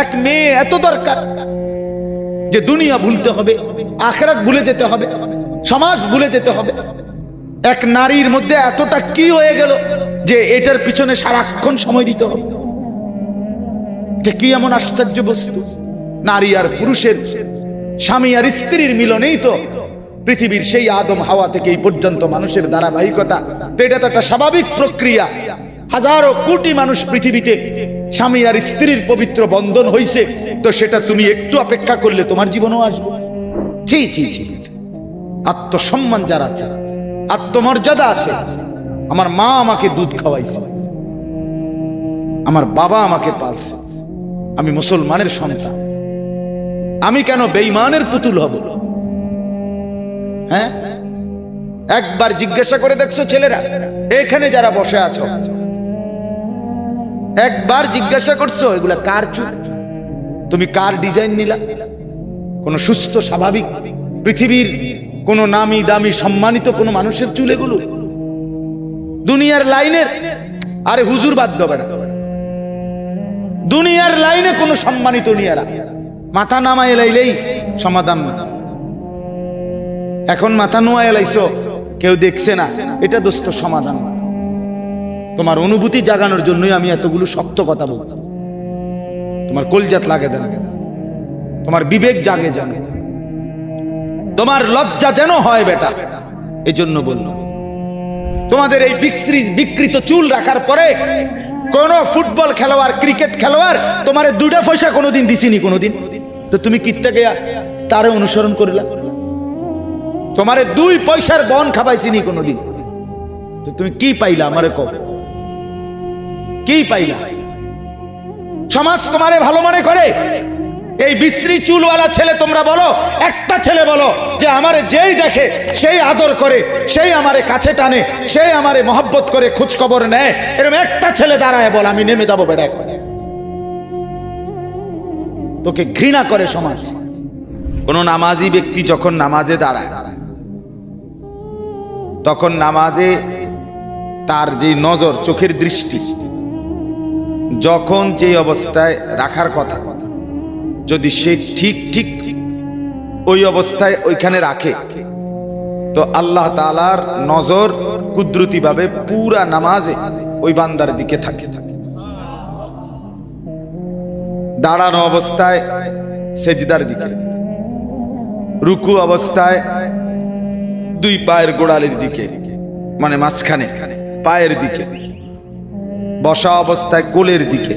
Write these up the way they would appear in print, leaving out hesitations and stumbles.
এক মেয়ে এত দরকার যে দুনিয়া ভুলতে হবে, আখিরাত ভুলে যেতে হবে, সমাজ ভুলে যেতে হবে। এক নারীর মধ্যে এতটা কি হয়ে গেল যে এটার পিছনে সারাক্ষণ সময় দিতে হবে? এটা কি এমন আশ্চর্য বস্তু? নারী আর পুরুষের, স্বামী আর স্ত্রীর মিলনেই তো পৃথিবীর সেই আদম হাওয়া থেকে এই পর্যন্ত মানুষের ধারাবাহিকতা। তো এটা তো একটা স্বাভাবিক প্রক্রিয়া। হাজারো কোটি মানুষ পৃথিবীতে স্বামী আর স্ত্রীর পবিত্র বন্ধন হইছে, তো সেটা তুমি একটু অপেক্ষা করলে তোমার জীবনও আসবে। ছি ছি ছি। আত্মসম্মান যার আছে, আত্মমর্যাদা আছে, আমার মা আমাকে দুধ খাওয়াইছে, আমার বাবা আমাকে পালছে, আমি মুসলমানের সন্তান, আমি কেন বেঈমানের পুতুল হব? হ্যাঁ, একবার জিজ্ঞাসা করে দেখছো ছেলেরা, এখানে যারা বসে আছো, একবার জিজ্ঞাসা করছো এগুলা কার চুল? তুমি কার ডিজাইন নিলা? কোন সুস্থ স্বাভাবিক পৃথিবীর কোন নামি দামি সম্মানিত কোন মানুষের চুল এগুলো? দুনিয়ার লাইনের, আরে হুজুর বাদ দেবে না, দুনিয়ার লাইনে কোন সম্মানিত নিয়ারা মাথা নামায় এলাইলেই সমাধান না। এখন মাথা নোয়া এলাইছো, কেউ দেখছে না, এটা দোস্ত সমাধান না। তোমার অনুভূতি জাগানোর জন্যই আমি এতগুলো শক্ত কথা বলছি। তোমার কলজাত লাগে যেন, তোমার বিবেক জাগে যেন, তোমার লজ্জা যেন হয় বেটা, এই জন্য বলল। তোমাদের এই বিকৃত চুল রাখার পরে কোন ফুটবল খেলোয়াড়, ক্রিকেট খেলোয়াড় তোমার 2টা পয়সা কোনোদিন দিছিনি কোনোদিন? তো তুমি কিত্তে গিয়া তারে অনুসরণ করলা? তোমারে 2 পয়সার বন খাবাইছিনি কোনোদিন? তো তুমি কি পাইলা? আমারে কও, কি পাইলা? সমাজ তোমারে ভালো মনে করে। এই বিশ্রী চুলওয়ালা ছেলে তোমরা বলো, একটা ছেলে বলো যে আমারে যেই দেখে সেই আদর করে, সেই আমারে কাছে টানে, সেই আমারে মহব্বত করে, খোঁজ খবর নেয়, এরকম একটা ছেলে দাঁড়ায় বল আমি নেমে যাবো বেড়া। তোকে ঘৃণা করে সমাজ। কোন নামাজি ব্যক্তি যখন নামাজে দাঁড়ায়, তখন নামাজে তার যে নজর, চোখের দৃষ্টি যখন যে অবস্থায় রাখার কথা, যদি সে ঠিক ঠিক ওই অবস্থায় ওইখানে রাখে, তো আল্লাহ তাআলার নজর কুদরতি ভাবে পুরা নামাজে ওই বান্দার দিকে থাকে। দাঁড়ানো অবস্থায় সেজদার দিকে, রুকু অবস্থায় 2 পায়ের গোড়ালির দিকে, মানে মাঝখানে পায়ের দিকে, বসা অবস্থায় কোলের দিকে,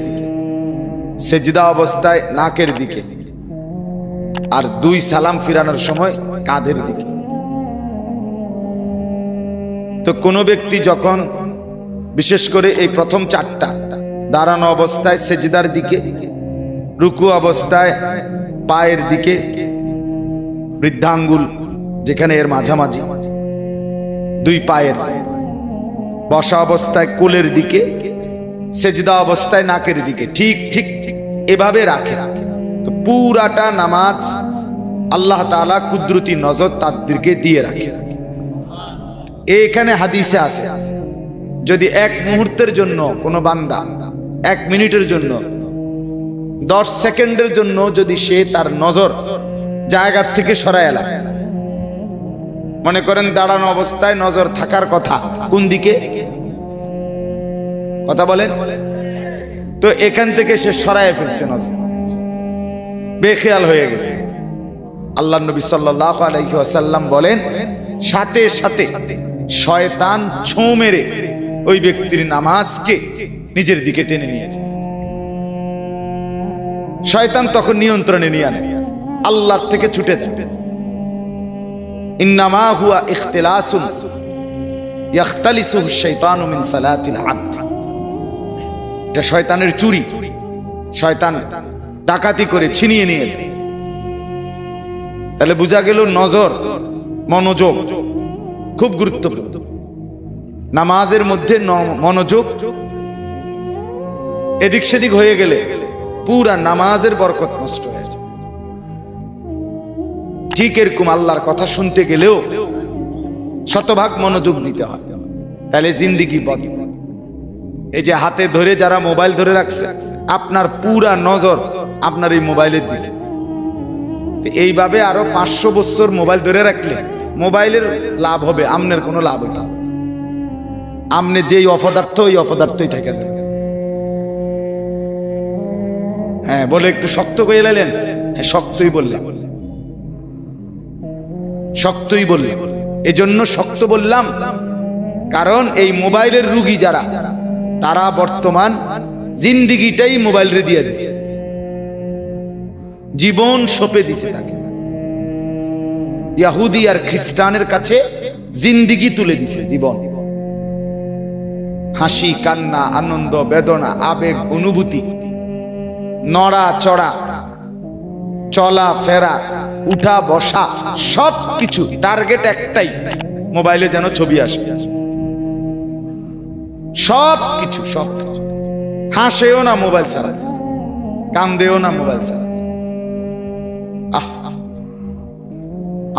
সেজদা অবস্থায় নাকের দিকে, আর 2 সালাম ফিরানোর সময় কাঁধের দিকে। তো কোনো ব্যক্তি যখন, বিশেষ করে এই প্রথম 4টা, দাঁড়ানো অবস্থায় সেজদার দিকে, রুকু অবস্থায় পায়ের দিকে, বৃদ্ধাঙ্গুল যেখানে এর মাঝামাঝি 2 পায়ের, বসা অবস্থায় কোলের দিকে, সেজদা অবস্থায় নাকের দিকে, ঠিক ঠিক এভাবে রাখে। তো পুরাটা নামাজ আল্লাহ তাআলা কুদরতি নজর তাদেরকে দিয়ে রাখে। এখানে হাদিসে আছে, যদি 1 মুহূর্তের জন্য কোনো বান্দা, 1 মিনিটের জন্য, 10 সেকেন্ডের জন্য যদি সে তার নজর জায়গা থেকে সরায় এলা, মনে করেন দাঁড়ানো অবস্থায় নজর থাকার কথা কোন দিকে, কথা বলেন, তো এখান থেকে সে সরায় ফেলছে, নজর বেখেয়াল হয়ে গেছে। আল্লাহ নবী সাল্লাল্লাহু আলাইহি ওয়াসাল্লাম বলেন, সাথে সাথে শয়তান ছোঁ মেরে ওই ব্যক্তির নামাজকে নিজের দিকে টেনে নিয়েছে। শয়তান তখন নিয়ন্ত্রণে নিয়ে আনে, আল্লাহর থেকে ছুটে যায়। ইন্নামা হুয়া ইখতিলাসুন ইয়াখতালিসুহু শাইতানু মিন সালাতিল আবদ। এটা শয়তানের চুরি, শয়তান ডাকাতি করে ছিনিয়ে নিয়ে যায়। তাহলে বোঝা গেল নজর, মনোযোগ খুব গুরুত্বপূর্ণ। নামাজের মধ্যে মনোযোগ এদিক সেদিক হয়ে গেলে পুরা নামাজের বরকত নষ্ট হয়ে যায়। ঠিক এরকম আল্লাহর কথা শুনতে গেলেও শতভাগ মনোযোগ দিতে হয়, তাহলে জিন্দেগি বদলায়। এই যে হাতে ধরে যারা মোবাইল ধরে রাখছে, আপনার পুরা নজর আপনার এই মোবাইলের দিকে। এইভাবে আরো 500 বছর মোবাইল ধরে রাখলে মোবাইলের লাভ হবে, আমনের কোনো লাভ হইতো। আমনে যেই অপদার্থ ওই অপদার্থই থেকে যাবে। হ্যাঁ বলে একটু শক্ত করে লাইলেন, হ্যাঁ শক্তই বললাম, শক্তই বললাম। এজন্য শক্ত বললাম কারণ এই মোবাইলের রুগী যারা, তারা বর্তমান জিন্দিগিটাই মোবাইল রে দিয়ে দিছে, জীবন সঁপে দিছে তাকে। ইহুদি আর খ্রিস্টানের কাছে জিন্দিগি তুলে দিছে, জীবন, হাসি কান্না আনন্দ বেদনা আবেগ অনুভূতি, নড়া চড়া চলা ফেরা উঠা বসা সব কিছু টার্গেট একটাই, মোবাইলে যেন ছবি আসে। সব কিছু সব কিছু, হাসেও না মোবাইল ছাড়া, কান্দেও না মোবাইল ছাড়া।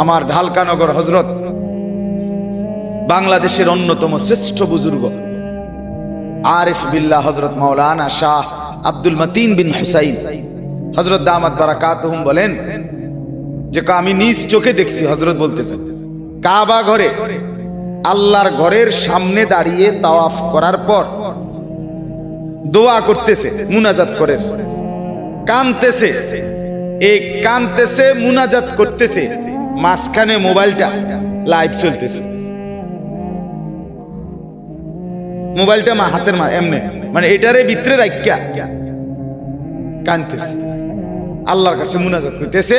আমার ঢালকানগর হযরত বাংলাদেশের অন্যতম শ্রেষ্ঠ বুজুর্গ আরিফ বিল্লাহ হযরত মাওলানা শাহ আব্দুল মতিন বিন হুসাইন হযরত দামাত বারাকাতুহুম বলেন যে আমি নিজ চোখে দেখছি, হযরত বলতেছেন কাবা ঘরে আল্লাহর ঘরের সামনে দাঁড়িয়ে তাওয়াফ করার পর দোয়া করতেছে, মুনাজাত করে কাঁদতেছে, এই কাঁদতেছে মুনাজাত করতেছে, মাঝখানে মোবাইলটা লাইভ চলতেছে, মোবাইলটা হাতের এমনি মানে এটারে ভিতরে রাখিয়া কাঁদতেছে, আল্লাহর কাছে মুনাজাত করতেছে,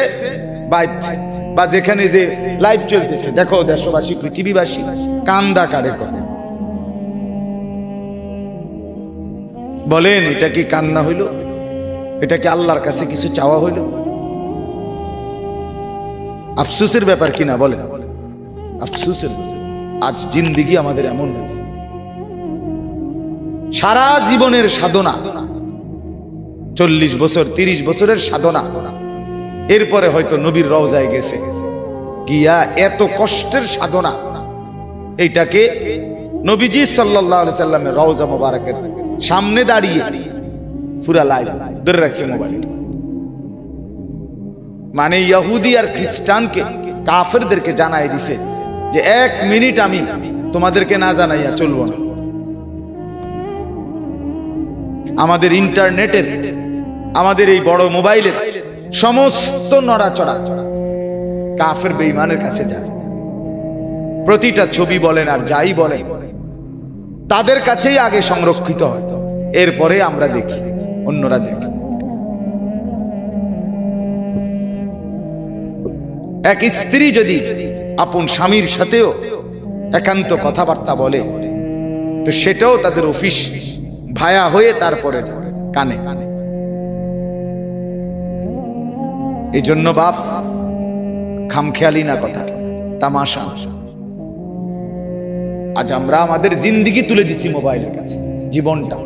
বা যেখানে যে লাইভ চলতেছে। দেখো দেশবাসী পৃথিবীবাসী কান্দা কারে করে, বলেন এটা কি কান্না হইল? এটা কি আল্লাহর কাছে কিছু চাওয়া হইল? আফসোসের ব্যাপার কিনা বলেন, আফসোসের। আজ জিন্দিগি আমাদের এমন হয়েছে, সারা জীবনের সাধনা 40 বছর 30 বছরের সাধনা, এরপরে হয়তো নবীর রওজায় গেছে গিয়া এত কষ্টের সাধনা, এইটাকে নবীজি সাল্লাল্লাহু আলাইহি সাল্লামের রওজা মোবারকের সামনে দাঁড়িয়ে পুরা লাইভ ধরে রাখছে মোবাইল। মানে ইহুদি আর খ্রিস্টানকে কাফেরদেরকে জানাই দিছে যে 1 মিনিট আমি তোমাদেরকে না জানাইয়া চলবো না। আমাদের ইন্টারনেটের, আমাদের এই বড় মোবাইলের সমস্ত নড়াচড়া কাফের বেঈমানের কাছে যায়। প্রতিটা ছবি বলেন আর যাই বলেন তাদের কাছেই আগে সংরক্ষিত হয়, এরপরে আমরা দেখি, অন্যরা দেখি। এক স্ত্রী যদি আপন স্বামীর সাথেও একান্ত কথাবার্তা বলে তো সেটাও তাদের অফিস ভায়া হয়ে তারপরে কানে। এই জন্য বাপ খামখেয়ালি না, কথাটা তামাশা। আজ আমরা আমাদের জিন্দিগি তুলে দিছি মোবাইলের কাছে, জীবনটা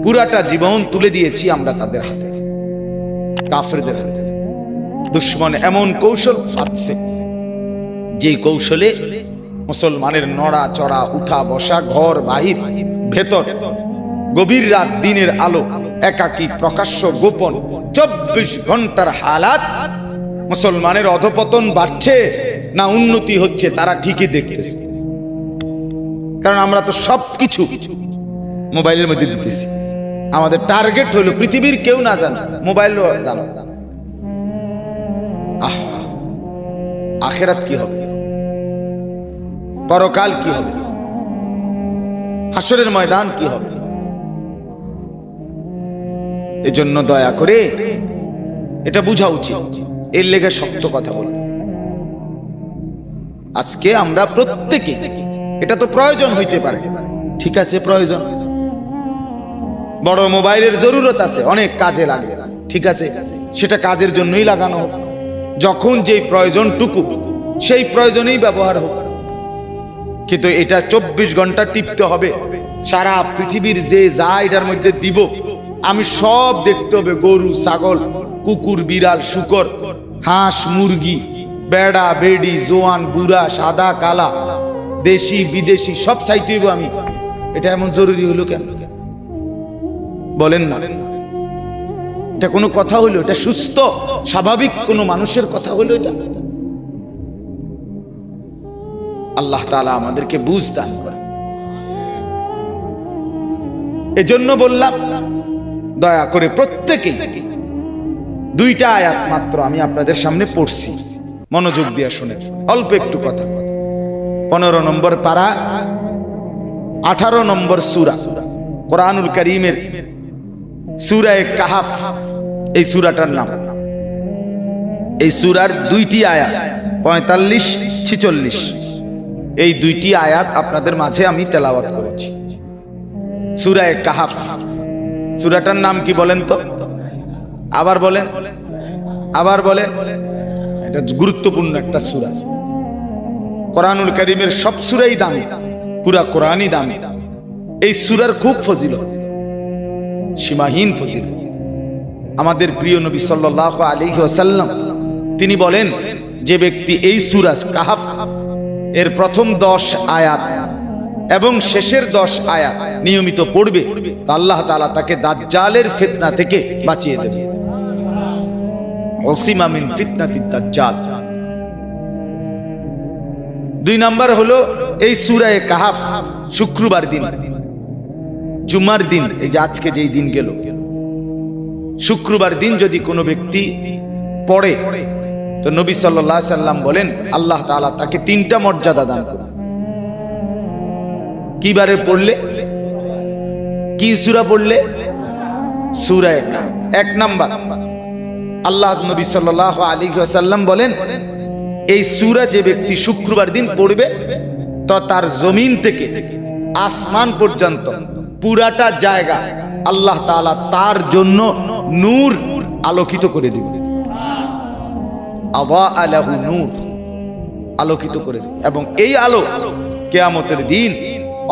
পুরাটা জীবন তুলে দিয়েছি আমরা তাদের হাতে, কাফেরদের হাতে। দুশমন এমন কৌশল পাচ্ছে যে কৌশলে মুসলমানের নড়া চড়া উঠা বসা ঘর বাহির ভেতর গভীর রাত দিনের আলো একাকী প্রকাশ্য গোপন 24 ঘন্টার হালাত, মুসলমানের অধপতন বাড়ছে না উন্নতি হচ্ছে তারা ঠিকই দেখতেছে। কারণ আমরা তো সবকিছু মোবাইলের মধ্যে দিতেছি, আমাদের টার্গেট হলো পৃথিবীর কেউ না জানে, মোবাইলও জানো। আখিরাত কি হবে, পরকাল কি হবে, হাসরের ময়দান কি হবে? এজন্য দয়া করে এটা বুঝা উচিত, এর লেগে শক্ত কথা বলতে। আজকে আমরা প্রত্যেকে, এটা তো প্রয়োজন হইতে পারে, ঠিক আছে প্রয়োজন, বড় মোবাইলের জরুরত আছে, অনেক কাজে লাগে, ঠিক আছে সেটা কাজের জন্যই লাগানো হোক, যখন যেই প্রয়োজনটুকু সেই প্রয়োজনেই ব্যবহার হোক। কিন্তু এটা 24 ঘন্টা টিপতে হবে, সারা পৃথিবীর যে যা এটার মধ্যে দিব আমি সব দেখতে হবে, গরু ছাগল কুকুর বিড়াল শুকর হাঁস মুরগি বেড়া বেড়ি জোয়ান বুড়া সাদা কালা দেশি বিদেশি সব চাইতে হইব আমি। এটা এমন জরুরি হলো কেন? বলেন না, এটা কোনো কথা হইলো? এটা সুস্থ স্বাভাবিক কোনো মানুষের কথা হইলো এটা? আল্লাহ তাআলা আমাদেরকে বুঝ দান করেন। এজন্য বললাম, দয়া করে প্রত্যেকেই দুইটা আয়াত মাত্র আমি আপনাদের সামনে পড়ছি, মনোযোগ দিয়ে শুনে, অল্প একটু কথা। 15 নম্বর পারা, 18 নম্বর সূরা, কোরআনুল কারীমের সূরা কাহাফ, এই সূরাটার নাম। এই সূরার দুইটি আয়াত 45, 46, এই দুইটি আয়াত আপনাদের মাঝে আমি তেলাওয়াত করেছি। সূরা কাহাফ, সূরাটার নাম কি বলেন তো? আবার বলেন, আবার বলেন। এটা গুরুত্বপূর্ণ একটা সূরা। কোরআনুল কারীমের সব সূরাই দামি, পুরা কোরআনই দামি। এই সূরার খুব ফজিলত, সীমাহীন ফজিলত। আমাদের প্রিয় নবী সাল্লাল্লাহু আলাইহি ওয়াসাল্লাম তিনি বলেন, যে ব্যক্তি এই সূরা কাহাফ এর প্রথম 10 আয়াত এবং শেষের 10 আয়াত নিয়মিত পড়বে, আল্লাহ তাআলা তাকে দাজ্জালের ফিতনা থেকে বাঁচিয়ে দেবে। ওসিমা মিন ফিতনাতিদ দাজ্জাল। 2 নাম্বার হলো এই সূরা কাহাফ শুক্রবার দিন, জুমার দিন, এই যে আজকে যেই দিন গেল, শুক্রবার দিন যদি কোনো ব্যক্তি পড়ে, তো নবী সাল্লাল্লাহু আলাইহি সাল্লাম বলেন আল্লাহ তাআলা তাকে 3টা মর্যাদা দান করবে। কি বারে পড়লে? কি সূরা পড়লে? সূরা কাহাফ। 1 নাম্বার, আল্লাহ নবী সাল্লাল্লাহু আলাইহি ওয়াসাল্লাম বলেন, এই সূরা যে ব্যক্তি শুক্রবার দিন পড়বে, তো তার জমিন থেকে আসমান পর্যন্ত পুরাটা জায়গা আল্লাহ তাআলা তার জন্য নূর আলোকিত করে দিবে। আওয়া আলাহু নূর, আলোকিত করে দিবে। এবং এই আলো কিয়ামতের দিন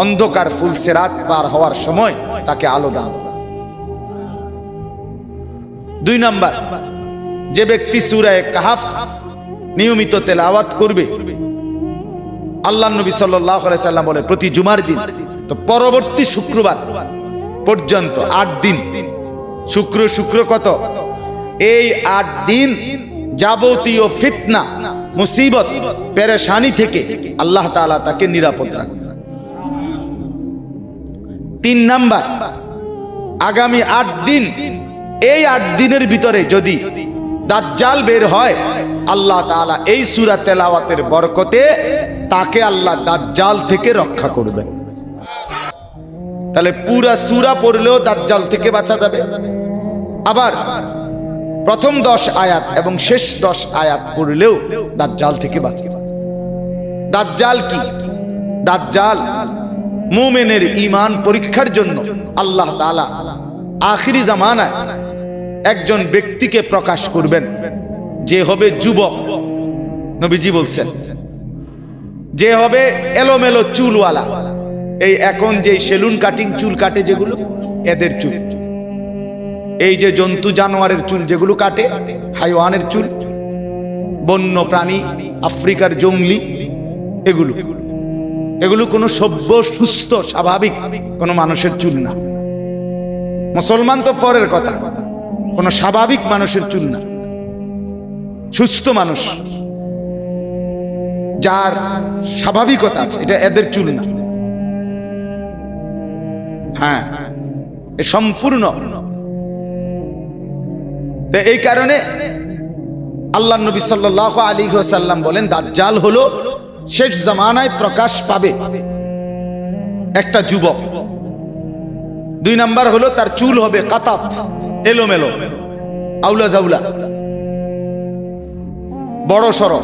অন্ধকার ফুলসিরাত পার হওয়ার সময় তাকে আলো দান। 2 নাম্বার, যে ব্যক্তি সূরা কাহাফ নিয়মিত তেলাওয়াত করবে, আল্লাহর নবী সাল্লাল্লাহু আলাইহি সাল্লাম বলে প্রতি জুমার দিন, তো পরবর্তী শুক্রবার পর্যন্ত 8 দিন, শুক্র কত? এই 8 দিন যাবতীয় ফিতনা, মুসিবত, পেরেশানি থেকে আল্লাহ তাআলা তাকে নিরাপদ রাখবে। 3 নাম্বার, আগামী 8 দিন, এই 8 দিনের ভিতরে যদি দাজ্জাল বের হয়, আল্লাহ তাআলা এই সূরা তেলাওয়াতের বরকতে তাকে আল্লাহ দাজ্জাল থেকে রক্ষা করবেন। তাহলে পুরা সূরা পড়লেও দাজ্জাল থেকে বাঁচা যাবে। আবার প্রথম 10 আয়াত এবং শেষ 10 আয়াত পড়লেও দাজ্জাল থেকে বাঁচা যাবে। দাজ্জাল কি? দাজ্জাল মুমিনের ঈমান পরীক্ষার জন্য আল্লাহ তাআলা আখিরি জামানায় একজন ব্যক্তিকে প্রকাশ করবেন, যে হবে যুবক। নবীজি বলছেন, যে হবে এলোমেলো চুলওয়ালা, এই এখন যে সেলুন কাটিং চুল কাটে যেগুলো, এদের চুল। এই যে জন্তু জানোয়ারের চুল যেগুলো কাটে, হাইওয়ানের চুল, বন্য প্রাণী, আফ্রিকার জঙ্গলি, এগুলো কোনো সভ্য, সুস্থ, স্বাভাবিক কোনো মানুষের চুল না। মুসলমান তো পরের কথা, কোনো স্বাভাবিক মানুষের চুল না। সুস্থ মানুষ যার স্বাভাবিকতা আছে, এটা এদের চুল না। হ্যাঁ, সম্পূর্ণ। এই কারণে আল্লাহ নবী সাল্লাল্লাহু আলাইহি ওয়াসাল্লাম বলেন, দাজ্জাল হলো শেষ জামানায় প্রকাশ পাবে একটা যুবক। 2 নাম্বার হলো তার চুল হবে কাতাত, এলোমেলো, আউলা জাউলা, বড় সড়,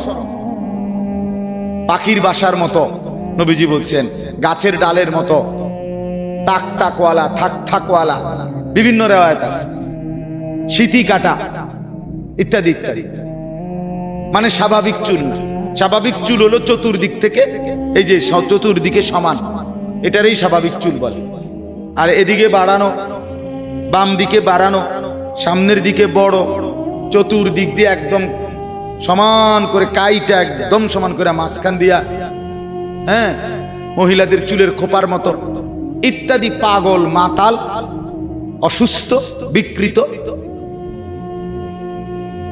পাখির বাসার মতো। নবীজি বলছেন গাছের ডালের মতো, তাক তাকওয়ালা, থাক থাকওয়ালা, বিভিন্ন রিওয়ায়াত আছে, সিতি কাটা ইত্যাদি ইত্যাদি। মানে স্বাভাবিক চুল না। স্বাভাবিক চুল হলো চতুর্দিক থেকে, এই যে চতুর্দিকে সমান, এটারই স্বাভাবিক চুল বলে। আর এদিকে বাড়ানো, বাম দিকে বাড়ানো, সামনের দিকে বড়, চতুর্দিক দিয়ে একদম সমান করে, কাইটা একদম সমান করে মাঝখান দিয়া, হ্যাঁ, মহিলাদের চুলের খোপার মতো ইত্যাদি। পাগল, মাতাল, অসুস্থ, বিকৃত।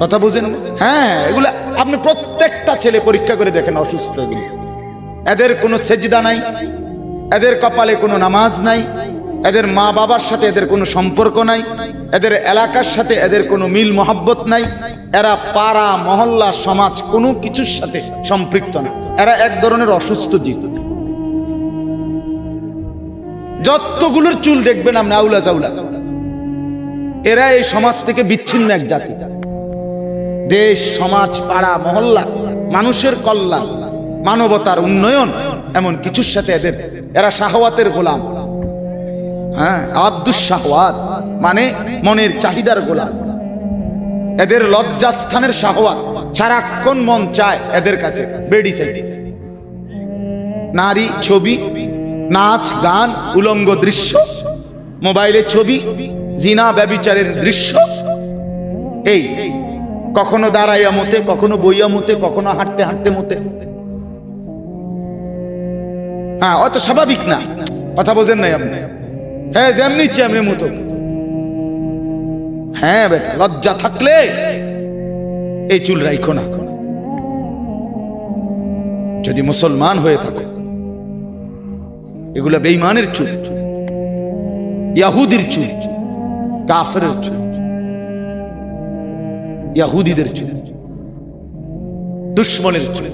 কথা বুঝেন? হ্যাঁ, এগুলা আপনি প্রত্যেকটা ছেলে পরীক্ষা করে দেখেন, অসুস্থ এগুলো। এদের কোনো সেজদা নাই, এদের কপালে কোনো নামাজ নাই, এদের মা বাবার সাথে এদের কোনো সম্পর্ক নাই, এদের এলাকার সাথে এদের কোনো মিল মহব্বত নাই, এরা পাড়া মহল্লা সমাজ কোনো কিছুর সাথে সম্পৃক্ত না। এরা এক ধরনের অসুস্থ জীব। যতগুলোর চুল দেখবেন আপনি আউলা চাউলা, এরা এই সমাজ থেকে বিচ্ছিন্ন এক জাতি। দেশ, সমাজ, পাড়া মহল্লা, মানুষের কল্যাণ, মানবতার উন্নয়ন এমন কিছুর সাথে এরা শাহওয়াতের গোলাম। হ্যাঁ, আব্দুস শাহওয়াত মানে মনের চাহিদার গোলাম। এদের লজ্জাস্থানের শাহওয়াত, সারাক্ষণ মন চায় এদের কাছে বেডি চাইতে, নারী, ছবি, নাচ, গান, উলঙ্গ দৃশ্য, মোবাইলে ছবি, জিনা ব্যভিচারের দৃশ্য। এই কখনো দাঁড়াইয়া মতে, কখনো বইয়া মতে, কখনো হাঁটতে হাঁটতে মতে। হ্যাঁ, অত স্বাভাবিক না। কথা বোঝেন নাই আপনি? হ্যাঁ, যেমনি ইচ্ছে এমনি মতো। হ্যাঁ বেটা, লজ্জা থাকলে এই চুল রাইখো না। যদি মুসলমান হয়ে থাকো, এগুলা বেঈমানের চুল, ইয়াহুদির চুল, কাফেরের চুল, ইয়াহুদিদের চুল, দুশ্মনের চুল।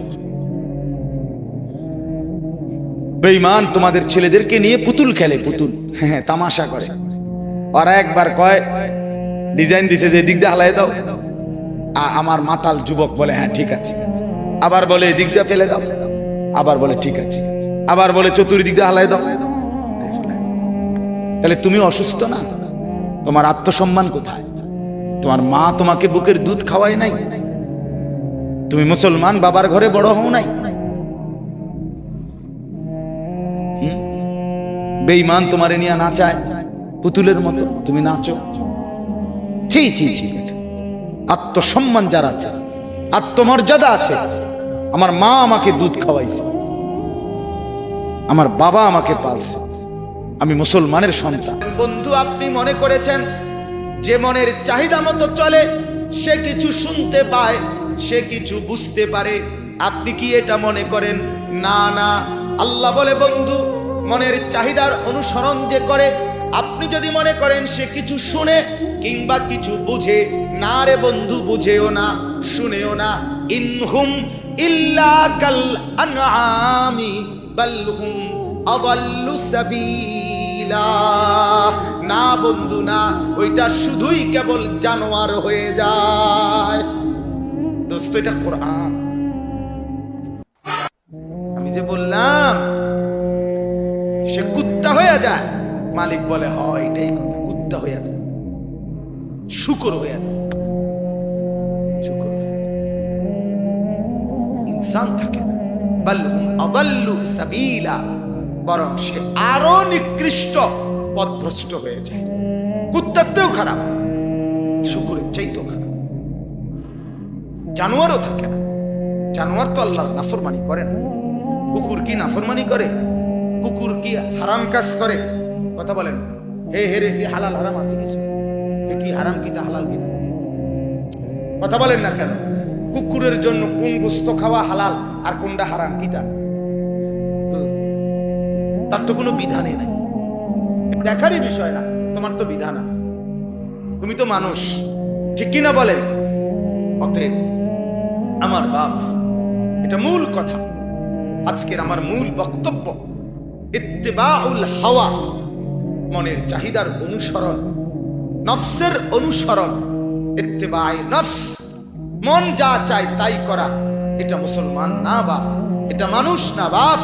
বেঈমান তোমাদের ছেলেদেরকে নিয়ে পুতুল খেলে, পুতুল, হ্যাঁ, তামাশা করে। ওরা একবার কয় ডিজাইন দিছে যে দিক দিয়ে হালাই দাও, আমার মাতাল যুবক বলে হ্যাঁ ঠিক আছে, আবার বলে দিক দিয়ে ফেলে দাও, আবার বলে ঠিক আছে, আবার বলে চতুর্দিক দিয়ে হালাই দাও। তাহলে তুমি অসুস্থ না? তোমার আত্মসম্মান কোথায়? তোমার মা তোমাকে বুকের দুধ খাওয়ায় নাই? তুমি মুসলমান বাবার ঘরে বড় হও নাই? বেঈমান তোমারে নিয়ে নাচায় পুতুলের মতো, তুমি নাচো। ছি ছি ছি। আত্মসম্মান যার আছে, আত্মমর্যাদা আছে, আমার মা আমাকে দুধ খাওয়াইছে, আমার বাবা আমাকে পালছে, আমি মুসলমানের সন্তান। বন্ধু, আপনি মনে করেছেন যে মনের চাহিদা মতো চলে, সে কিছু শুনতে পায়, সে কিছু বুঝতে পারে। আপনি কি এটা মনে করেন? না না, আল্লাহ বলে বন্ধু, মনের চাহিদার অনুসরণ যে করে, আপনি যদি মনে করেন সে কিছু শুনে কিংবা কিছু বুঝে, না রে বন্ধু, বুঝেও না, শুনেও না। ইনহুম ইল্লা কাল আনআমি বাল হুম আদাল্লু সাবিলা। না বন্ধু না, ওইটা শুধুই কেবল জানোয়ার হয়ে যায়। দোস্ত, এটা কোরআন। আমি যে বললাম সে কুত্তা হয়ে যায়, মালিক বলে হয় এটাই কথা, কুত্তা হয়ে যায়, শুকর হয়ে যায়, শুকর হয়ে যায়, ইনসান থাকে না। বাল হুম আদাল্লু সাবিলা, বরং সে আরো নিকৃষ্ট পথভ্রষ্ট হয়ে যায়। কুত্তাতেও খারাপ, শুকরের চাইতেও খারাপ। জানোয়ারও থাকে না। জানোয়ার তো আল্লাহর নাফরমানি করে না। কুকুর কি নাফরমানি করে? কুকুর কি হারাম কাজ করে? কথা বলেন, হে হে রে, হালাল হারাম আছে কিছু? কি হারাম কিতা হালাল কিতা? কথা বলেন না কেন? কুকুরের জন্য কোন গোশত খাওয়া হালাল আর কোনটা হারাম কিতা? তার তো কোনো বিধানই নাই। দেখারই বিষয় না, তোমার তো বিধান আছে, তুমি তো মানুষ, ঠিক কিনা বলেন? অতএব আমার বাপ, এটা মূল কথা, আজকের আমার মূল বক্তব্য, ইত্তেবাউল হাওয়া, মনের চাহিদার অনুসরণ, নফসের অনুসরণ, ইত্তেবাই নফস, মন যা চায় তাই করা, এটা মুসলমান না বাপ, এটা মানুষ না বাপ।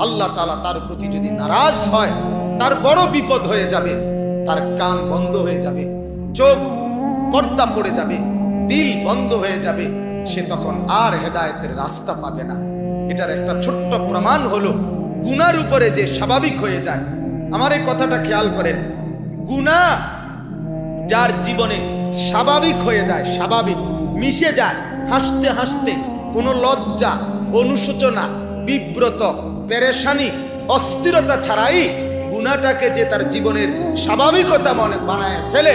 আল্লাহ তাআলা তার প্রতি যদি নারাজ হয়, তার বড় বিপদ হয়ে যাবে। তার কান বন্ধ হয়ে যাবে, চোখ পর্দা পড়ে যাবে, দিল বন্ধ হয়ে যাবে, সে তখন আর হেদায়েতের রাস্তা পাবে না। এটার একটা ছোট্ট প্রমাণ হলো গুনার উপরে যে স্বাভাবিক হয়ে যায়। আমার এই কথাটা খেয়াল করেন, গুনাহ যার জীবনে স্বাভাবিক হয়ে যায়, স্বাভাবিক মিশে যায়, হাসতে হাসতে, কোনো লজ্জা, অনুশোচনা, বিব্রত, পেরেশানি, অস্থিরতা ছাড়াই গুনাহটাকে যে তার জীবনের স্বাভাবিকতা মনে বানায় ফেলে,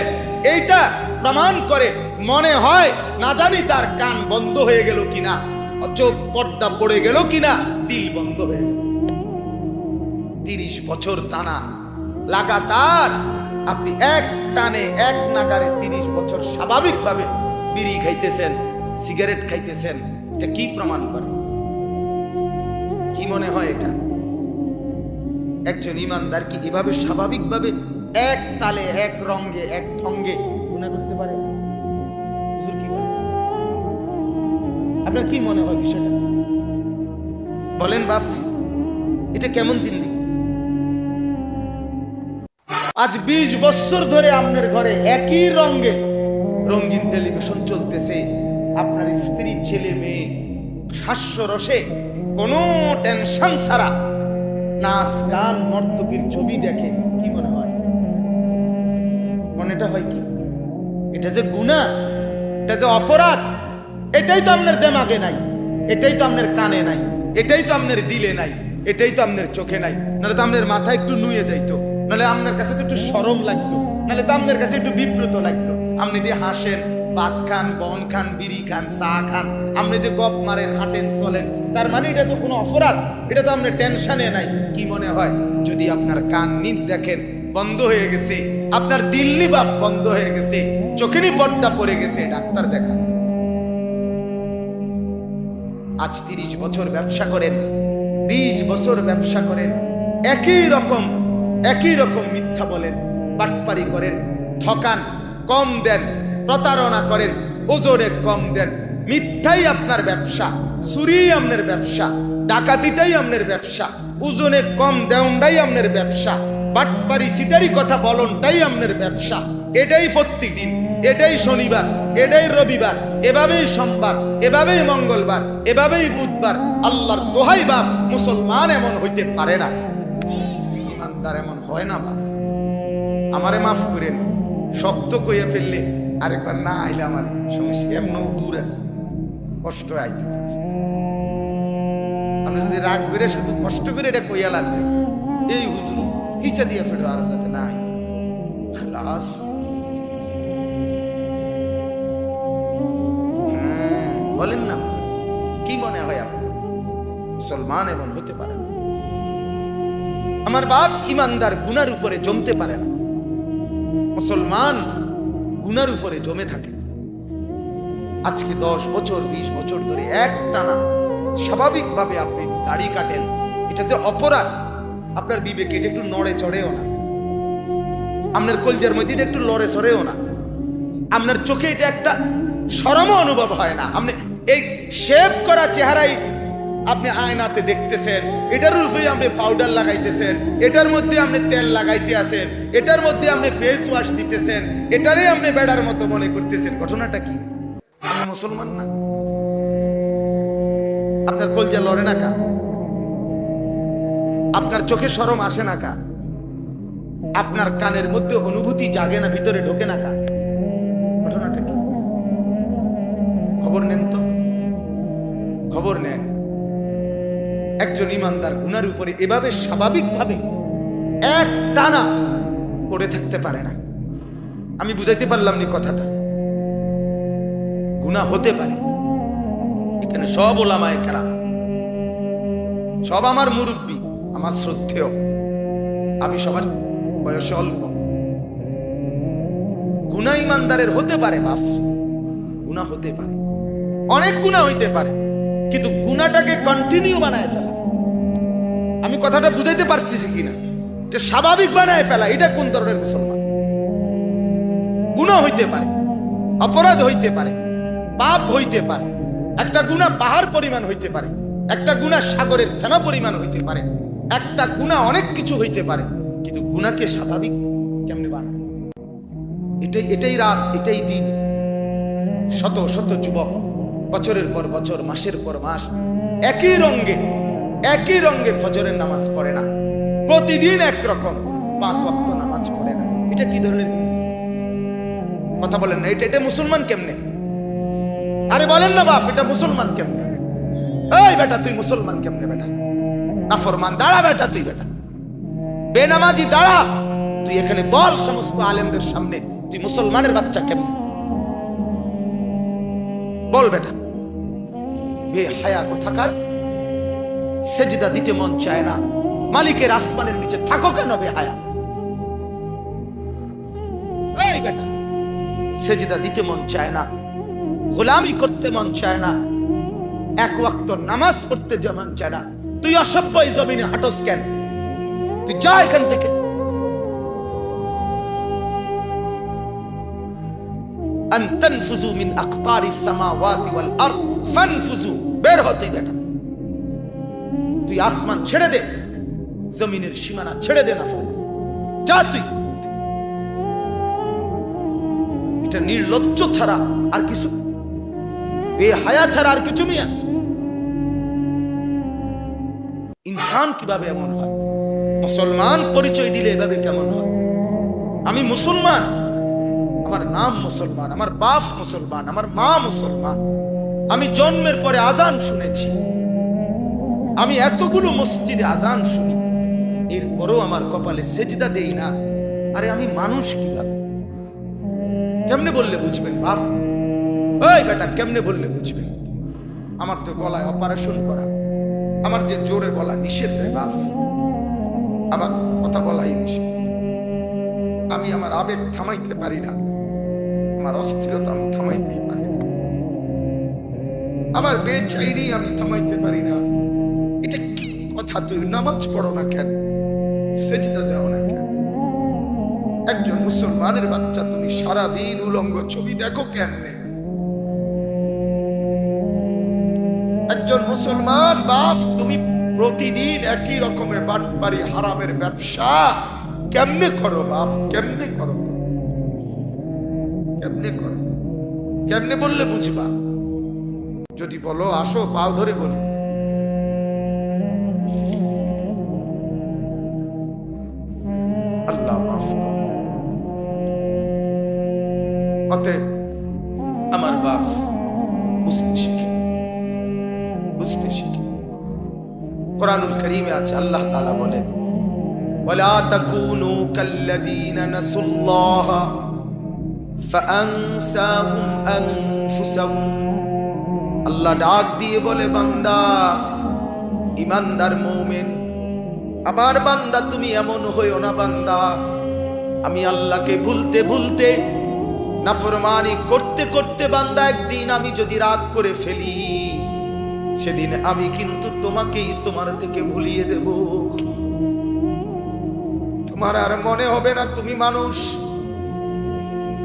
এইটা প্রমাণ করে মনে হয় না জানি তার কান বন্ধ হয়ে গেল কিনা, চোখ পর্দা পড়ে গেল কিনা, দিল বন্ধ হয়ে গেল। 30 বছর টানা লাগাতার আপনি এক টানে এক নাগারে 30 বছর স্বাভাবিকভাবে বিড়ি খাইতেছেন, সিগারেট খাইতেছেন, এটা কি প্রমাণ করে? কি মনে হয় এটা? একজন ইমানদার কি এভাবে স্বাভাবিকভাবে এক তালে এক রঙে এক ঢঙ্গে গুনাহ করতে পারে? হুজুর কি বলে? আপনার কি মনে হয় বিষয়টা বলেন বাপ? এটা কেমন জিন্দেগি? আজ 20 বছর ধরে আপনার ঘরে একই রঙে রঙিন টেলিভিশন চলতেছে, আপনার স্ত্রী ছেলে মেয়ে হাস্যরসে কোনো টেনশন ছাড়া নাচ গান নর্তকীর ছবি দেখে, কি মনে হয়? মনেটা হয় কি এটা যে গুনাহ, এটা যে অপরাধ, এটাই তো আপনার দেমাগে নাই, এটাই তো আপনার কানে নাই, এটাই তো আপনার দিলে নাই, এটাই তো আপনার চোখে নাই। নাহলে তো আপনার মাথা একটু নুয়ে যাইতো, নাহলে আপনার কাছে তো একটু শরম লাগতো, নাহলে তো আপনার কাছে একটু বিব্রত লাগতো। আপনি দিয়ে হাসেন, ভাত খান, বন খান, বিড়ি খান, চা খান, আপনি যে গপ মারেন, হাঁটেন, চলেন, তার মানে এটা তো কোনো অপরাধ, এটা তো আপনার টেনশনে নাই। কি মনে হয় যদি আপনার কান নিজ দেখেন বন্ধ হয়ে গেছে, আপনার দিল্লি বাফ বন্ধ হয়ে গেছে, চোখেরই পর্দা পড়ে গেছে, ডাক্তার দেখান। আজ 30 বছর ব্যবসা করেন, 20 বছর ব্যবসা করেন, একই রকম মিথ্যা বলেন, বাটপারি করেন, ঠকান, কম দেন, প্রতারণা করেন, ওজনে কম দেন, মিথ্যাই আপনার ব্যবসা, চুরি আপনার ব্যবসা, ডাকাতিটাই আপনার ব্যবসা, ওজনে কম দেওয়াটাই আপনার ব্যবসা, বাটপারি সিটারি কথা বলনটাই আপনার ব্যবসা। এটাই প্রত্যেকদিন, এটাই শনিবার, এটাই রবিবার, এভাবেই সোমবার, এভাবেই মঙ্গলবার, এভাবেই বুধবার। আল্লাহর দোহাই বাপ, মুসলমান এমন হইতে পারে না, ইমানদার এমন হয় না বাপ। আমারে মাফ করেন, শক্ত কইয়া ফেললে আরেকবার না আইলে আমার সমস্যা, এমন দূর আছে, কষ্ট আইতে। আপনি যদি রাগ করে শুধু কষ্ট করে এটা কইয়া লাগছে, এই হুজুর হিসা দিয়ে ফেলো আর যাতে না আই খালাস। বলেন না, কি মনে হয় আপনার মুসলমান এমন হতে পারে না? আমার বাপ ইমানদার গুনার উপরে জমতে পারে না, মুসলমান গুনার উপরে জমে থাকে। আজকে 10 বছর 20 বছর ধরে এক টানা স্বাভাবিকভাবে আপনি দাড়ি কাটেন, এটা যে অপরাধ, আপনার বিবেকে এটা একটু নড়ে চড়েও না, আপনার কলজার মধ্যে এটা একটু লড়ে চড়েও না, আপনার চোখে এটা একটা শরমও অনুভব হয় না। আপনি এই শেভ করা চেহারাই আপনি আয়নাতে দেখতেছেন, এটার উপরে আপনি পাউডার লাগাইতেছেন, এটার মধ্যে আপনি তেল লাগাইতে আছেন, এটার মধ্যে আপনি ফেস ওয়াশ দিতেছেন, এটারই আপনি বেড়ার মতো মনে করতেছেন। ঘটনাটা কি? আপনি মুসলমান না? আপনার কলজা লড়ে না কা? আপনার চোখে শরম আসে না কা? আপনার কানের মধ্যে অনুভূতি জাগে না, ভিতরে ঢোকে না কা? ঘটনাটা কি? খবর নেন তো, খবর নেন। একজন ইমানদার গুনার উপরে এভাবে স্বাভাবিকভাবে এক টানা পড়ে থাকতে পারে না। আমি বুঝাইতে পারলাম না কথাটা? গুনাহ হতে পারে, এখানে সব ওলামায়ে কেরাম, সব আমার মুরব্বী, আমার শ্রদ্ধেয়, আমি সবার বয়সে অল্প। গুনাহ ইমানদারের হতে পারে বাপ, গুনাহ হতে পারে, অনেক গুনাহ হইতে পারে, কিন্তু গুনাহটাকে কন্টিনিউ বানায় ফেলা, আমি কথাটা বুঝাইতে পারছি কিনা, যে স্বাভাবিক বানায় ফেলা, এটা কোন ধরনের মুসলমান? গুনাহ হইতে পারে, অপরাধ হইতে পারে, পাপ হইতে পারে, একটা গুনাহ পাহাড় পরিমাণ হইতে পারে, একটা গুনাহ সাগরের ফেনা পরিমাণ হইতে পারে, একটা গুনাহ অনেক কিছু হইতে পারে, কিন্তু গুনাহকে স্বাভাবিক কেমনে বানায়? এটাই রাত, এটাই দিন। শত শত যুবক বছরের পর বছর, মাসের পর মাস একই রঙে ফজরের নামাজ পড়ে না, প্রতিদিন একরকম 5 ওয়াক্ত নামাজ পড়ে না। এটা কি ধরনের জিন্দেগি? কথা বলেন না, এটা মুসলমান কেমনে? আরে বলেন না বাপ, এটা মুসলমান কেমনে? এই বেটা তুই মুসলমান কেমনে বেটা? নাফরমান, দাঁড়া বেটা তুই বেটা, বেনামাজি দাঁড়া, তুই এখানে বল সমস্ত আলেমদের সামনে, তুই মুসলমানের বাচ্চা কেমন? বল বেটা। বেহায়া কোথাকার, সেজদা দিতে মন চায় না, মালিকের আসমানের নিচে থাকো কেন বেহায়া? এই বেটা, সেজদা দিতে মন চায় না, গোলামি করতে মন চায় না, এক ওয়াক্ত নামাজ পড়তে মন চায় না, তুই অসভ্য এই জমিনে হাঁটস কেন? তুই যা এখান থেকে। আন তানফুযু মিন আকতারিস সামাওয়াতি ওয়াল আরদ ফানফুযু, বের হ তুই বেটা। তুই আসমান ছেড়ে দে, জমিনের সীমানা ছেড়ে দে না, যা তুই। এটা নির্লজ্জ ছাড়া আর কিছু, বেহায়া ছাড়া আর কিছু মিয়া। ইনসান কিভাবে এমন হয়? মুসলমান পরিচয় দিলে এভাবে কেমন হয়? আমি মুসলমান, আমার নাম মুসলমান, আমার বাপ মুসলমান, আমার মা মুসলমান, আমি জন্মের পরে আজান শুনেছি, আমি এতগুলো মসজিদে আজান শুনি, এরপরও আমার কপালে সেজদা দেই না। আরে আমি মানুষ কিভাবে? কেমনে বললে বুঝবেন বাপ? ওই বেটা, কেমনে বললে বুঝবেন? আমার তো গলায় অপারেশন করা, আমার যে জোরে বলা নিষেধ রে বাপ, আমার কথা বলাই নিষেধ। আমি আমার আবেগ থামাইতে পারি না, আমার অস্থিরতা আমি থামাইতে পারি না, আমার বেচাইনি আমি থামাইতে পারি না। এটা কি কথা? তুই নামাজ পড়ো না কেন? সেজদা দাও না কেন? একজন মুসলমানের বাচ্চা তুমি সারাদিন উলঙ্গ ছবি দেখো কেমনে? একজন মুসলমান বাপ তুমি প্রতিদিন একই রকমের বাটপারি হারামের ব্যবসা কেমনে করো বাপ? কেমনে করো? কেমনে করো? কেমনে বললে বুঝবা? যদি বলো আসো পাও ধরে বলি। আল্লাহ মাফ করো। অতএব আমার বাপ বুঝতে শিখে, বুঝতে শিখে। কুরআনুল কারীমে আছে, আল্লাহ তাআলা বলেন, ওয়ালা তাকুনু কাল্লাযীনা নাসুল্লাহা ফাআনসাহুম আনফুসাহুম। আল্লাহ ডাক দিয়ে বলে, বান্দা, ঈমানদার মুমিন, আমার বান্দা তুমি এমন হইও না বান্দা, আমি আল্লাহকে ভুলতে ভুলতে নাফরমানি করতে করতে বান্দা একদিন আমি যদি রাগ করে ফেলি, সেদিন আমি কিন্তু তোমাকেই তোমার থেকে ভুলিয়ে দেব। তোমার আর মনে হবে না তুমি মানুষ,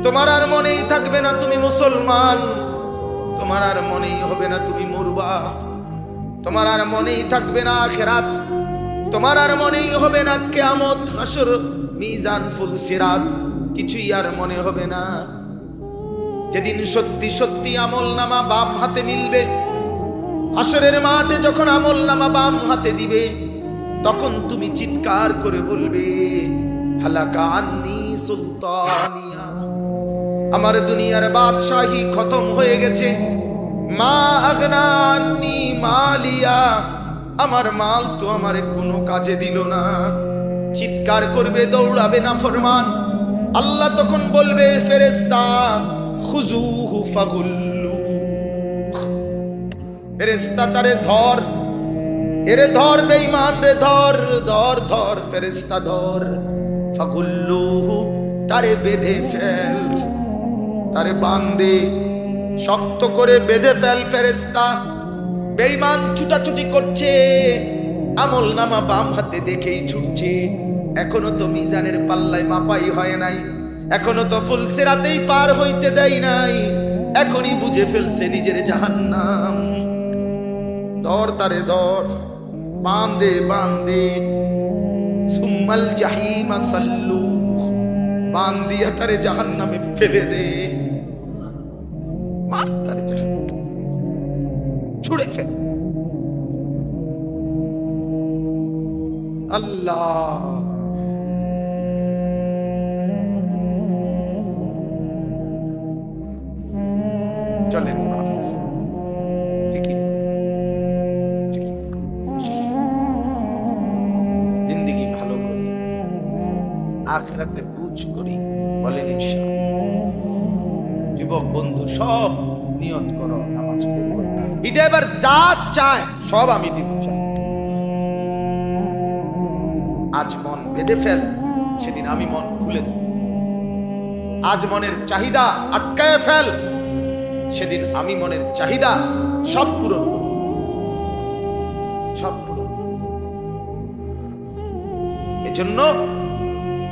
তোমার আর মনেই থাকবে না তুমি মুসলমান, তোমার আর মনেই হবে না তুমি মরবা, তোমার আর মনেই থাকবে না আখিরাত, তোমার আর মনেই হবে না কিয়ামত, হাসর, মিজান, ফুলসিরাত, কিছুই আর মনে হবে না। যেদিন সত্যি সত্যি আমলনামা বাম হাতে মিলবে, হাসরের মাঠে যখন আমলনামা বাম হাতে দিবে, তখন তুমি চিৎকার করে বলবে, হালাকা আন্নি সুলতানিয়া, আমার দুনিয়ার বাদশাহী খতম হয়ে গেছে, মা আগনা আন্নি মালিয়া, আমার মাল তো আমারে কোনো কাজে দিল না। চিৎকার করবে, দৌড়াবে না ফরমান। আল্লাহ তখন বলবে, ফেরেশতা খুজুহু ফাগুল্লু, ফেরেশতা তারে ধর, এরে ধর বেঈমান রে, ধর ধর ধর, ফেরেশতা ধর, ফাগুল্লুহু, তারে বেঁধে ফেল, তারে বাঁধে শক্ত করে বেঁধে ফেল। ফেরেশতা বেঈমান ছুটাছুটি করছে, আমলনামা বাম হাতে দেখেই ছুটছে, এখনো তো মিজানের পাল্লায় মাপাই হয় নাই, এখনো তো ফুলসিরাতেই পার হইতে দেয় নাই, এখনই বুঝে ফেলছে নিজের জাহান্নাম। ধর তারে ধর, বাঁধে বাঁধে, সুম্মাল জাহিমা সাল্লু, বাঁধিয়া তারে জাহান্নামে ফেলে দে, মার তারে জাহান্নামে ছুড়ে ফেল। আল্লাহ চলেন মাফ, জিন্দেগি ভালো করে নামাজ করি? বলেন ইনশাআল্লাহ। যুবক বন্ধু সব নিয়ত করো নামাজ পড়বো, এটা এবার যা চায় সব আমি দিব। আজ মন বেঁধে ফেল, সেদিন আমি মন খুলে দেব। আজ মনের চাহিদা আটকায় ফেল, সেদিন আমি মনের চাহিদা সব পূরণ করব, সব পূরণ। এজন্য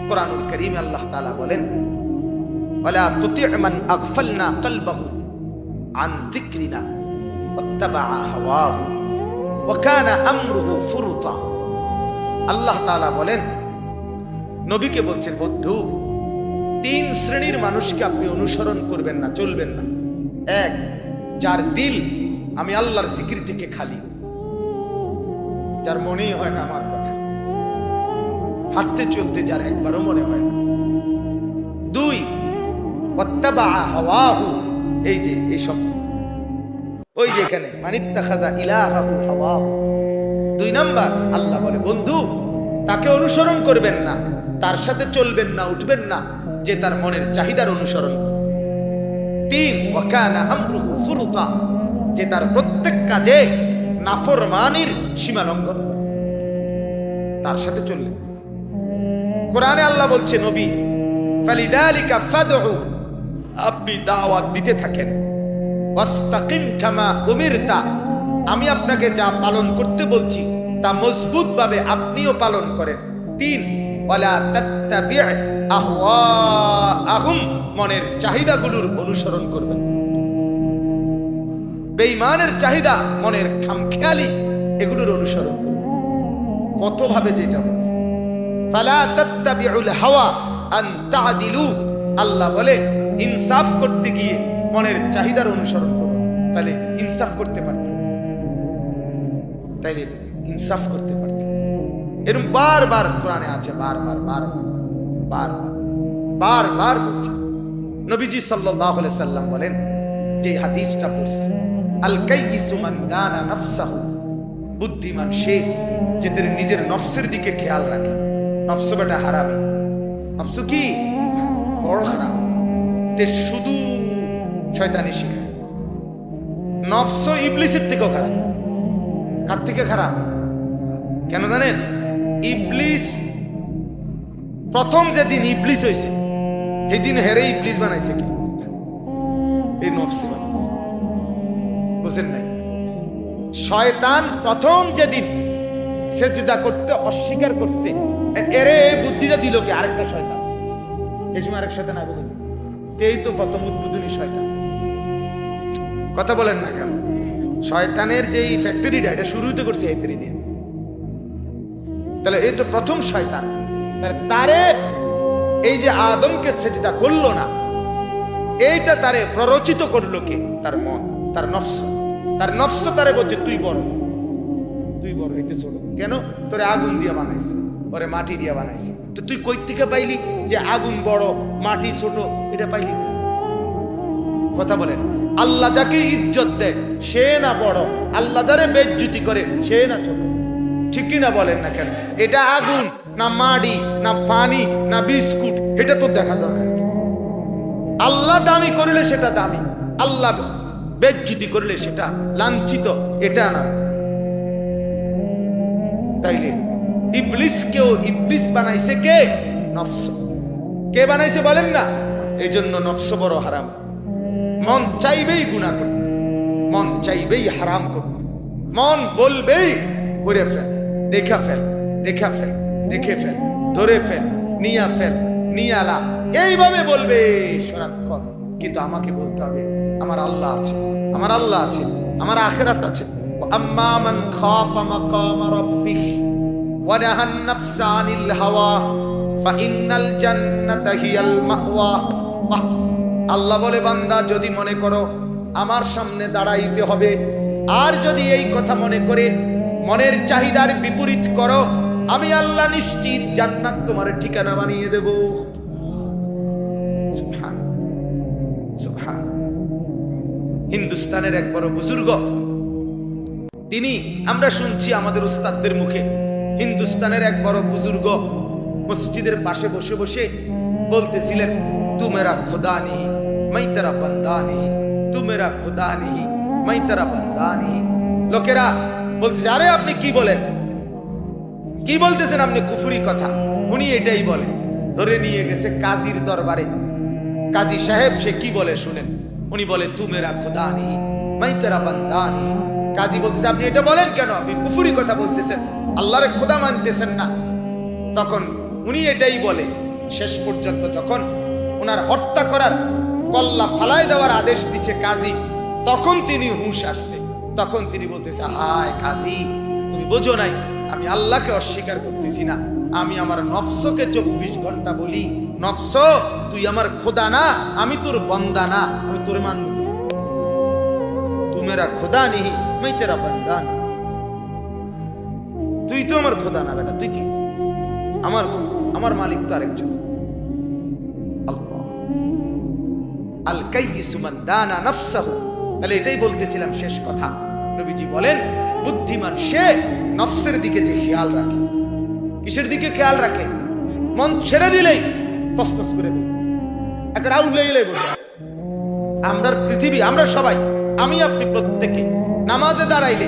কোরআনুল কারীমে আল্লাহ তাআলা বলেন, ওয়ালা তুতি' মান আগফালনা কলবাহু আন যিকরিনা ওয়াত্তাবা'a হাওয়াহু ওয়া কানা আমরুহু ফুরুতা। আল্লাহ তাআলা বলেন, নবীকে বলছেন, বন্ধু, তিন শ্রেণীর মানুষকে আপনি অনুসরণ করবেন না, চলবেন না। এক, যার দিল আমি আল্লাহর জিকির থেকে খালি, যার মনেই হয় না আমার কথা, হাঁটতে চলতে যার একবারও মনে হয় না। দুই, ওয়াত্তাবা'a হাওয়াহু, এই যে এই শব্দ, ওই যে এখানে মানিত্তাখাযা ইলাহাহু হাওয়াহু। দুই নাম্বার, আল্লাহ বলে, বন্ধু, তাকে অনুসরণ করবেন না, তার সাথে চলবেন না, উঠবেন না, যে তার মনের চাহিদার অনুসরণ করে। তিন, ওয়া কানা আমরুহু ফুরুতা, যে তার প্রত্যেক কাজে নাফরমানির সীমা লঙ্ঘন করে, তার সাথে চললেন। কোরআনে আল্লাহ বলছে, নবী, ফালিযালিকা ফাদউ, আপনি দাওয়াত দিতে থাকেন, ওয়াস্তাকিম কামা উমিরতা, আমি আপনাকে যা পালন করতে বলছি তা মজবুত ভাবে আপনিও পালন করেন। তিন, ওয়ালা তাত্তাবি' আহওয়াআহুম, মনের চাহিদাগুলোর অনুসরণ করবেন। বেঈমানের চাহিদা, মনের খামখেয়ালি, এগুলোর অনুসরণ করবেন। কত ভাবে যেটা বলছে, ফালা তাত্তাবিউল হাওয়া আন তা'দিলু, আল্লাহ বলে ইনসাফ করতে গিয়ে মনের চাহিদার অনুসরণ করো, তাহলে ইনসাফ করতে পারতেন, তাইলে ইনসাফ করতে পারতেন। এরকম বারবার কোরআনে আছে, বারবার বারবার বারবার বারবার বলছে। নবীজি সাল্লাল্লাহু আলাইহি সাল্লাম বলেন, যে হাদিসটা পড়ছে, আল কাইয়িসু মান দানা নাফসাহু, বুদ্ধিমান সে যে তার নিজের নফসের দিকে খেয়াল রাখে। নফস বেটা হারামি, নফস কি বড় খারাপ, তে শুধু শয়তানি শিখায়। নফস ইবলিসের থেকেও খারাপ। কার থেকে খারাপ? কেন জানেন? ইবলিস প্রথম যেদিন ইবলিস হয়েছে, সেই দিন হেরে ইবলিস বানাইছে কি? এই নফসে বানাইছে, বুঝেন নাই? শয়তান প্রথম যেদিন সেজদা করতে অস্বীকার করছে, এরে এই বুদ্ধিটা দিল কি? আরেকটা শয়তান। এই সময় আরেক শয়তান আগে বলি, এই তো প্রথম উদ্বোধনী শয়তান। কথা বলেন না কেন? শয়তানের যেই ফ্যাক্টরিটা, এটা শুরু হতে করছে এই তৈরি দিয়ে। তাহলে এই তো প্রথম শয়তান। তাহলে তারে এই যে আদমকে সেজদা করলো না, এইটা তারে প্ররোচিত করলো কে? তার মন, তার নফস। তার নফস তারে বলছে, তুই বড়, তুই বড়, এতে চলো। কেন? তোরে আগুন দিয়া বানাইছে, ওরে মাটি দিয়া বানাইছে। তো তুই কই থেকে পাইলি যে আগুন বড়, মাটি ছোট? এটা পাইলি? কথা বলেন। আল্লাহ যাকে ইজ্জত দেয় সে না বড়, আল্লাহ যারে বেইজ্জতি করে সে না ছোট। ঠিক কি না? বলেন না কেন? এটা আগুন না মাটি না পানি না বিস্কুট, এটা তো দেখা দরকার। আল্লাহ দামি করলে সেটা দামি, আল্লাহ বেইজ্জতি করলে সেটা লাঞ্ছিত, এটা না। তাইলে ইবলিসকেও ইবলিস বানাইছে কে? নফস। কে বানাইছে বলেন না? এই জন্য নফস বড় হারাম। মন চাইবেই গুনাহ করতে, মন চাইবেই হারাম করতে, মন বলবেই করে ফেল, দেখা ফেল, দেখা ফেল, দেখে ফেল, ধরে ফেল, নিয়া ফেল, নিয়ালা, এইভাবে বলবে সারাক্ষণ। কিন্তু আমাকে বলতে হবে আমার আল্লাহ আছে, আমার আল্লাহ আছে, আমার আখিরাত আছে। আম্মা মান খাফা মাকাম রাব্বিহ ওয়া নাহান নাফসা আনিল হাওয়া ফাইন্নাল জান্নাতা হিয়াল মাওয়া। আল্লাহ বলে, বান্দা যদি মনে করো আমার সামনে দাঁড়াইতে হবে, আর যদি এই কথা মনে করে মনের চাহিদার বিপরীত করো, আমি আল্লাহ নিশ্চিত জান্নাত তোমার ঠিকানা বানিয়ে দেব। সুবহান সুবহান। হিন্দুস্তানের এক বড় বুজুর্গ, তিনি, আমরা শুনছি আমাদের উস্তাদদের মুখে, হিন্দুস্তানের এক বড় বুজুর্গ মসজিদের পাশে বসে বসে বলতেছিলেন তু মেরা খুদা নেই মাই তেরা বান্দা নেই, তু মেরা খুদা নেই মাই তেরা বান্দা নেই। লোকেরা বলতেছে আরে আপনি কি বলেন, কি বলতেছেন আপনি কুফরি কথা। উনি এটাই বলে, ধরে নিয়ে গেছে কাজীর দরবারে। কাজী সাহেব সে কি বলে শুনেন। উনি বলে তু মেরা খুদা নেই মাই তেরা বান্দা নেই। কাজী বলতেছে আপনি এটা বলেন কেন, আপনি কুফরি কথা বলতেছেন, আল্লাহরে খোদা মানতেছেন না। তখন উনি এটাই বলে। শেষ পর্যন্ত যখন ওনার হত্যা করার কল্লা ফালায় দেওয়ার আদেশ দিছে কাজী, তখন তিনি হুঁশ আসছে। তখন তিনি বলতেছে হায় কাজী, তুমি বোঝো নাই আমি আল্লাহকে অস্বীকার করতেছি না, আমি আমার নফসকে 24 ঘন্টা বলি নফস তুই আমার খোদা না, আমি তোর বন্দা না, আমি তোর মানব। তু মেরা খোদা নেই मैं तेरा बंदा, তুই তো আমার খোদা না বেটা, তুই কি আমার মালিক তো আরেকজন। আল্লাহ আল কাইয়িসু মান দানা নাফসাহু। তাহলে এটাই বলতেছিলাম শেষ কথা। নবীজি বলেন বুদ্ধিমান সে নফসের দিকে যে খেয়াল রাখে। কিসের দিকে খেয়াল রাখে? মন ছেড়ে দিলেই তসতস করে দেবে, একটা রাউন্ড লেগেই বসে। আমরা পৃথিবী, আমরা সবাই, আমি আপনি প্রত্যেকে নামাজে দাঁড়াইলে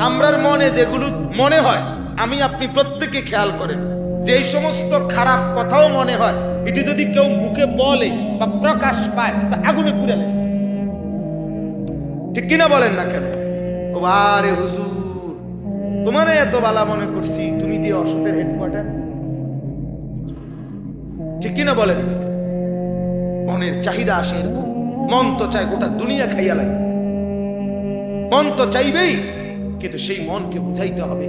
আমরার মনে যেগুলো মনে হয়, আমি আপনি প্রত্যেকে খেয়াল করেন যে এই সমস্ত খারাপ কথাও মনে হয়, এটি যদি কেউ মুখে বলে বা প্রকাশ পায় তা আগুনে পুড়ে যায়। ঠিক কিনা বলেন না কেন? আরে হুজুর তোমারে এত বালা মনে করছি, তুমি দিয়ে অসতের হেডকোয়ার্টার। ঠিক কিনা বলেন না? মনের চাহিদা আসে এরকম, মন তো চায় গোটা দুনিয়া খাইয়া লাগে, মন তো চাইবেই, কিন্তু সেই মনকে বুঝাইতে হবে,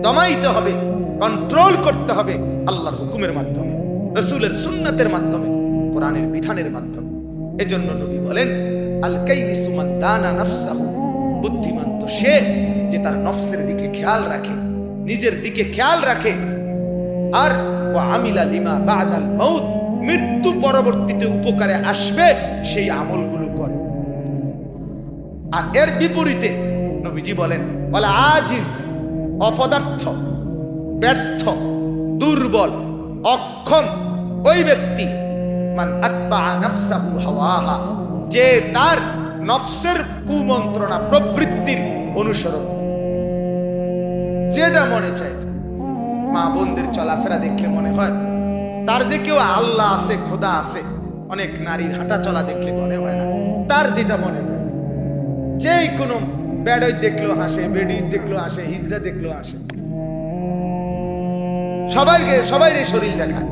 দমাইতে হবে, কন্ট্রোল করতে হবে আল্লাহর হুকুমের মাধ্যমে, রাসূলের সুন্নাতের মাধ্যমে, কোরআনের বিধানের মাধ্যমে। এজন্য নবী বলেন আল কাইয়িসু মান দানা নাফসাহু, বুদ্ধিমান তো সে যে তার নফসের দিকে খেয়াল রাখে, নিজের দিকে খেয়াল রাখে। আর ওয়া আমিলা লিমা বাদাল মাউত, মৃত্যু পরবর্তীতে উপকারে আসবে সেই আমলগুলো করে। আর এর বিপরীতে নবীজি বলেন বলে আজিজ, অপদার্থ, ব্যর্থ, দুর্বল, অক্ষম ওই ব্যক্তি মান আতবা নাফসাহু হাওয়াহা, যে তার নফসের কুমন্ত্রণা প্রবৃত্তির অনুসরণ, যেটা মনে চায়। মা বোনদের চলাফেরা দেখলে মনে হয় তার যে কেউ আল্লাহ আছে, খোদা আছে। অনেক নারীর হাঁটা চলা দেখলে মনে হয় না, তার যেটা মনে হয়। যেই কোনো বেড়ই দেখলো হাসে, বেড়ি দেখলো হাসে, হিজড়া দেখলো হাসে, সবাইকে শরীর দেখায়,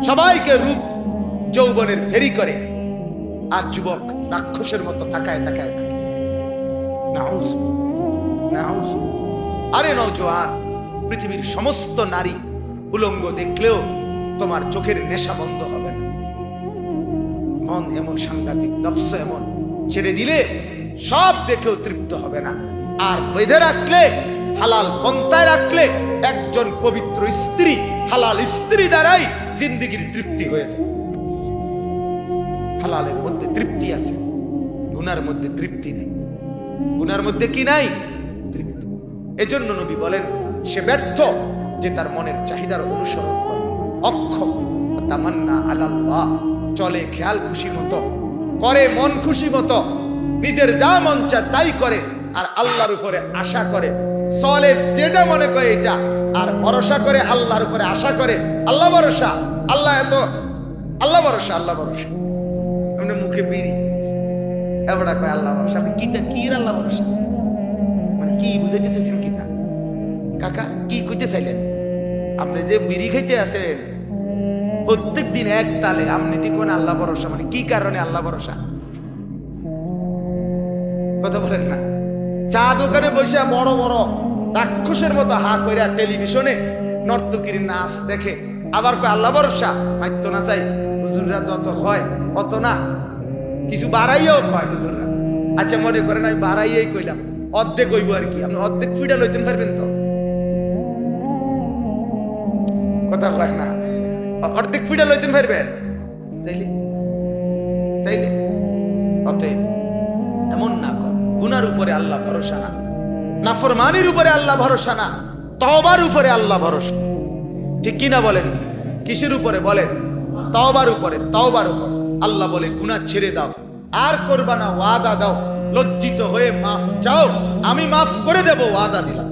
সবাইকে রূপ যৌবনের ফেরি করে। আর যুবক রাক্ষসের মতো তাকায় তাকায় থাকে। নাউজ নাউজ। আরে নওজোয়ান, পৃথিবীর সমস্ত নারী উলঙ্গ দেখলেও তোমার চোখের নেশা বন্ধ হবে না। মন এমন সাংঘাতিক, নফস এমন, ছেড়ে দিলে সব দেখেও তৃপ্ত হবে না। আর বেঁধে রাখলে, হালাল পন্থায় রাখলে, একজন পবিত্র স্ত্রী, হালাল স্ত্রী দ্বারাই জিন্দেগির তৃপ্তি হয়েছে। হালালের মধ্যে তৃপ্তি আছে, গুনার মধ্যে তৃপ্তি নেই। গুনার মধ্যে কি নাই? তৃপ্তি। এজন্য নবী বলেন সে ব্যর্থ যে তার মনের চাহিদার অনুসরণ করে, অক্ষম তামান্না আলাল্লাহ, চলে খেয়াল খুশি মতো, করে মন খুশি মতো, নিজের যা মন চায় তাই করে, আর আল্লাহর উপরে আশা করে, চলে যেটা মনে করে এটা, আর ভরসা করে আল্লাহর উপরে, আশা করে আল্লাহ ভরসা, আল্লাহ এত, আল্লাহ ভরসা, আল্লাহ ভরসা। আপনি মুখে বিড়ি এবারে কয় আল্লাহ ভরসা, আপনি কিতা কি আল্লাহ ভরসা মানে কি বুঝাইতে চাইছেন? কিতা কাকা কি কইতে চাইলেন? আপনি যে বিড়ি খাইতে আছেন প্রত্যেক দিন এক তালে, আপনি কোন আল্লাহ ভরসা মানে কি কারণে আল্লাহ ভরসা? কথা বলেন না। চা দোকানে বসে বড় বড় রাক্ষসের মতো হা করে টেলিভিশনে নর্তকীর নাচ দেখে, আবার কয় আল্লাহ ভরসা। মাইতো না চাই, হুজুররা যত হয় অত না, কিছু বাড়াইয়াও কয় হুজুররা। আচ্ছা মনে করেন আমি বাড়াইয়াই কইলাম, অর্ধেক হইব আর কি, আপনি অর্ধেক ফিডা লইতে পারবেন তো? কথা কয় না, অর্ধেক ফিডা লইতে পারবেন তাইলে? তাইলে অতএব এমন না কর, গুনার উপরে আল্লাহ ভরসা না, নাফরমানির উপরে আল্লাহ ভরসা না, তওবার উপরে আল্লাহ ভরসা। ঠিক কিনা বলেন? কিসের উপরে বলেন? তওবার উপরে, তওবার উপরে। আল্লাহ বলে গুনাহ ছেড়ে দাও, আর করবা না, ওয়াদা দাও, লজ্জিত হয়ে মাফ চাও, আমি মাফ করে দেব, ওয়াদা দিলাম।